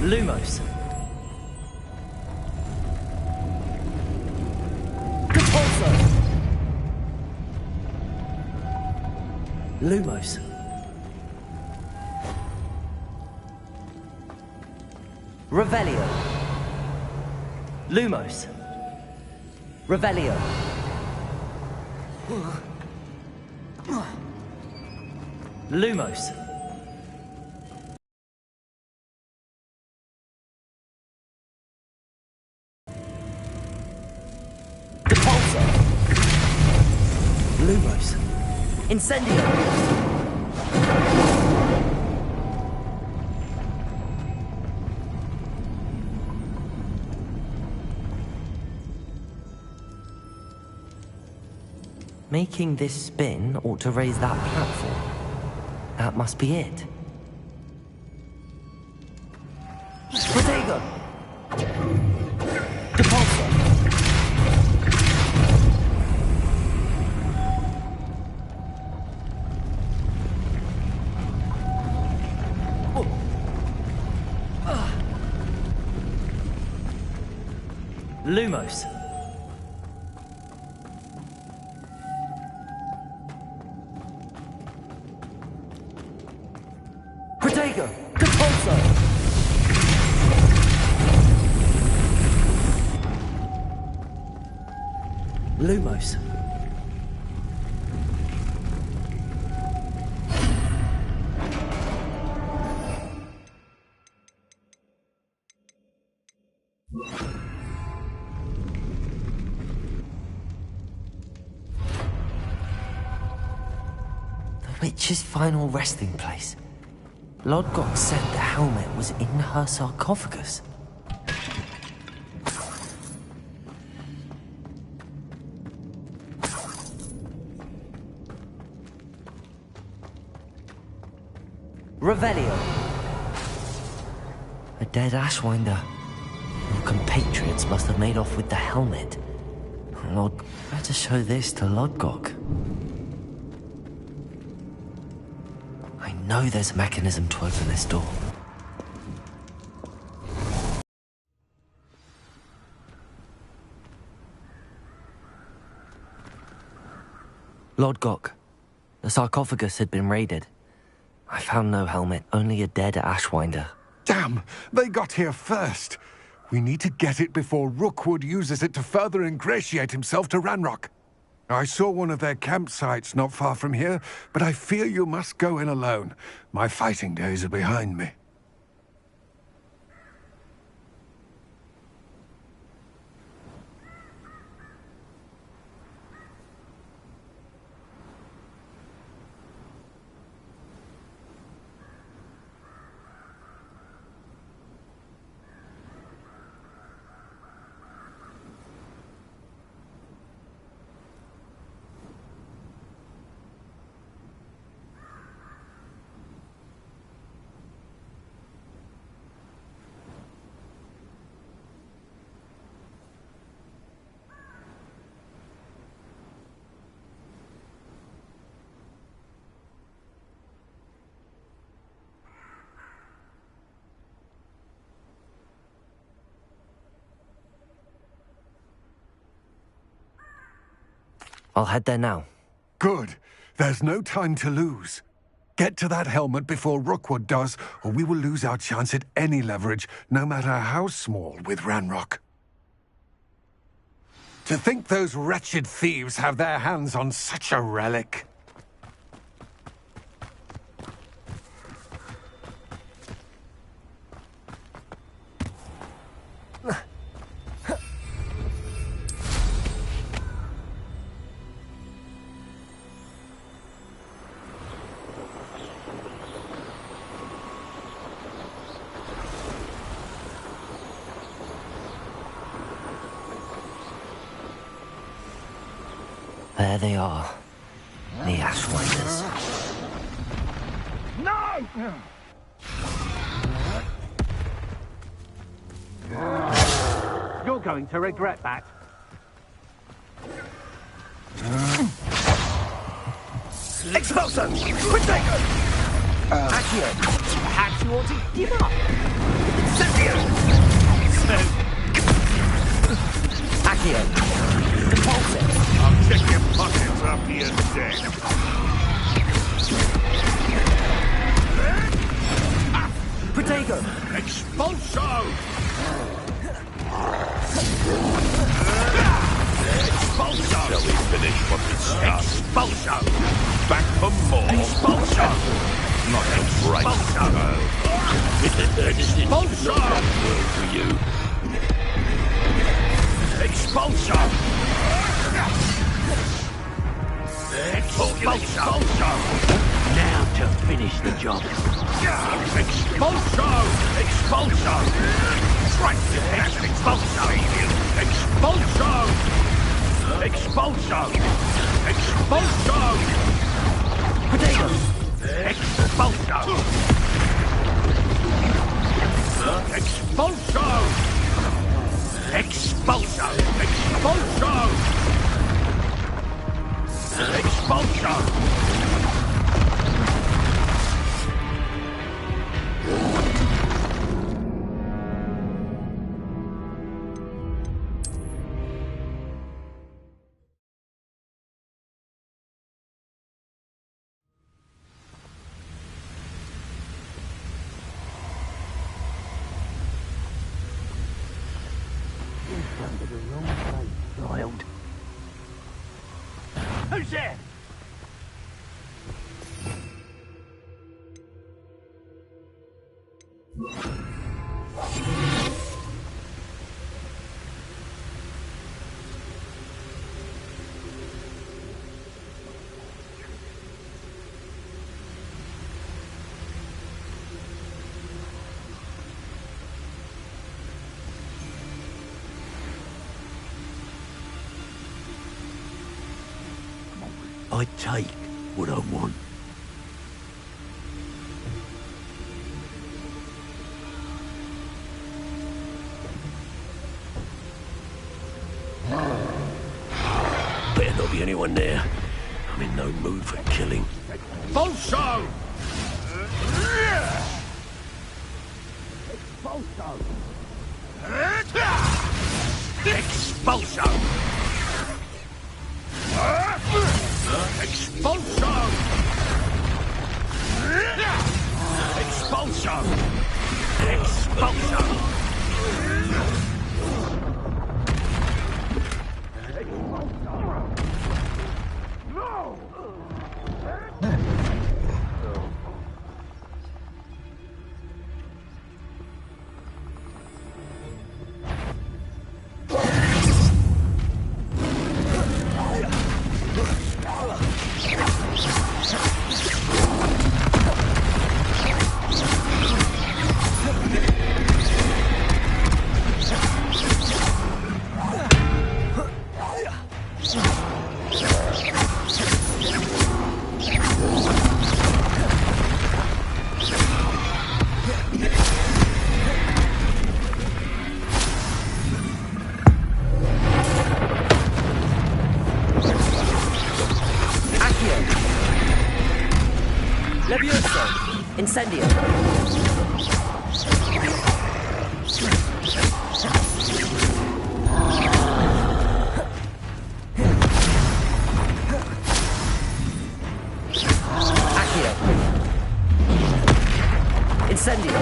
Lumos. Lumos. Revelio. Lumos. Revelio. Lumos. Depulso. Lumos. Incendio. Making this spin ought to raise that platform. That must be it. Protego! Depulso! Lumos. Protego! Depulso! Lumos. The witch's final resting place. Lodgok said the helmet was in her sarcophagus. Revelio. A dead Ashwinder. Your compatriots must have made off with the helmet. Lord, better show this to Lodgok. I know there's a mechanism to open this door. Lodgok, the sarcophagus had been raided. I found no helmet, only a dead Ashwinder. Damn! They got here first! We need to get it before Rookwood uses it to further ingratiate himself to Ranrock. I saw one of their campsites not far from here, but I fear you must go in alone. My fighting days are behind me. I'll head there now. Good. There's no time to lose. Get to that helmet before Rookwood does, or we will lose our chance at any leverage, no matter how small, with Ranrock. To think those wretched thieves have their hands on such a relic. There they are. The Ashwinders. No! You're going to regret that. Expulso! Protego! Accio! Perhaps you ought to give up. Incendio! Accio! Repulsive! I'll check your pockets after you're dead. Protego! Expulso! Expulso! Shall we finish what we started? Expulso! Back for more! Expulso! Not a bright child. Expulso! Not that world for you. Expulso! Expulso! Now to finish the job. Expulso! Expulso! Strike the head! Expulso! Expulso! Expulso! Expulso! Potato! Expulso! Expulso! Expulso! Expulso! Expulso! Who's there? I take what I want. Better not be anyone there. I'm in no mood for killing. Expulso! Expulso! Expulso! Expulso! Expulso! Incendio. Accio. Incendio.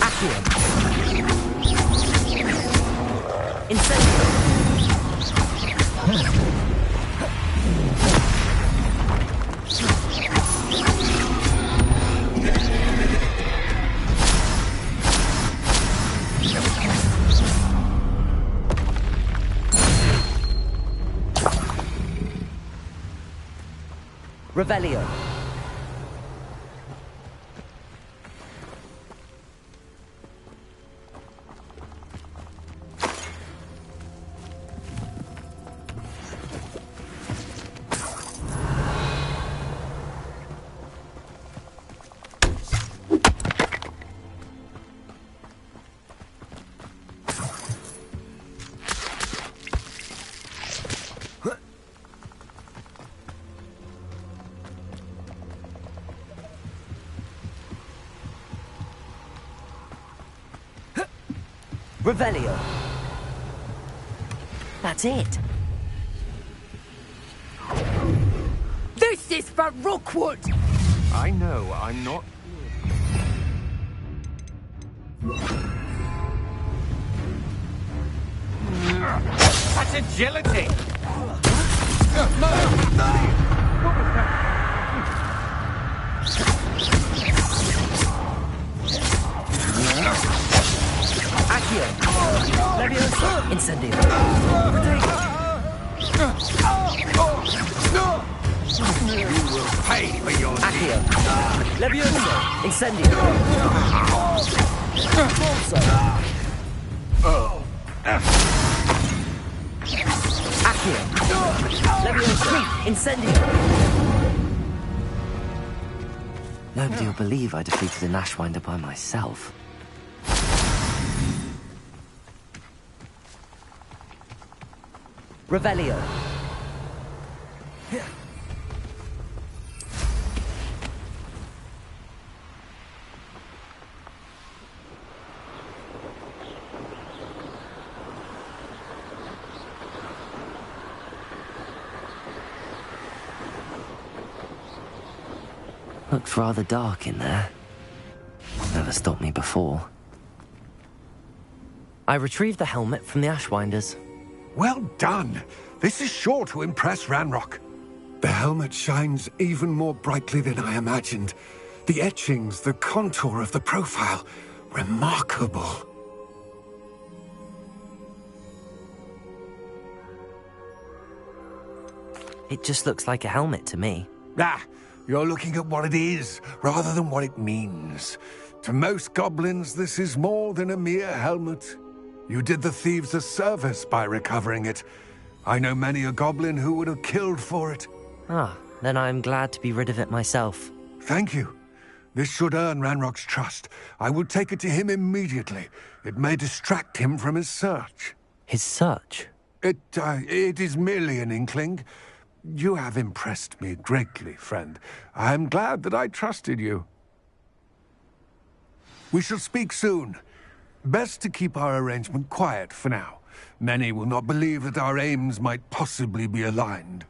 Accio. Incendio. Revelio. Revelio. That's it. This is for Rookwood! I know, I'm not... That's agility! Accio. Leviosa. Incendio. You will pay for your Accio. Leviosa. Incendio. Accio. Leviosa. Incendio. Nobody will believe I defeated an Ashwinder by myself. Revelio. Looks rather dark in there. Never stopped me before. I retrieved the helmet from the Ashwinders. Well done! This is sure to impress Ranrock. The helmet shines even more brightly than I imagined. The etchings, the contour of the profile, remarkable. It just looks like a helmet to me. Ah, you're looking at what it is, rather than what it means. To most goblins, this is more than a mere helmet. You did the thieves a service by recovering it. I know many a goblin who would have killed for it. Ah, then I'm glad to be rid of it myself. Thank you. This should earn Ranrock's trust. I will take it to him immediately. It may distract him from his search. His search? It is merely an inkling. You have impressed me greatly, friend. I am glad that I trusted you. We shall speak soon. Best to keep our arrangement quiet for now. Many will not believe that our aims might possibly be aligned.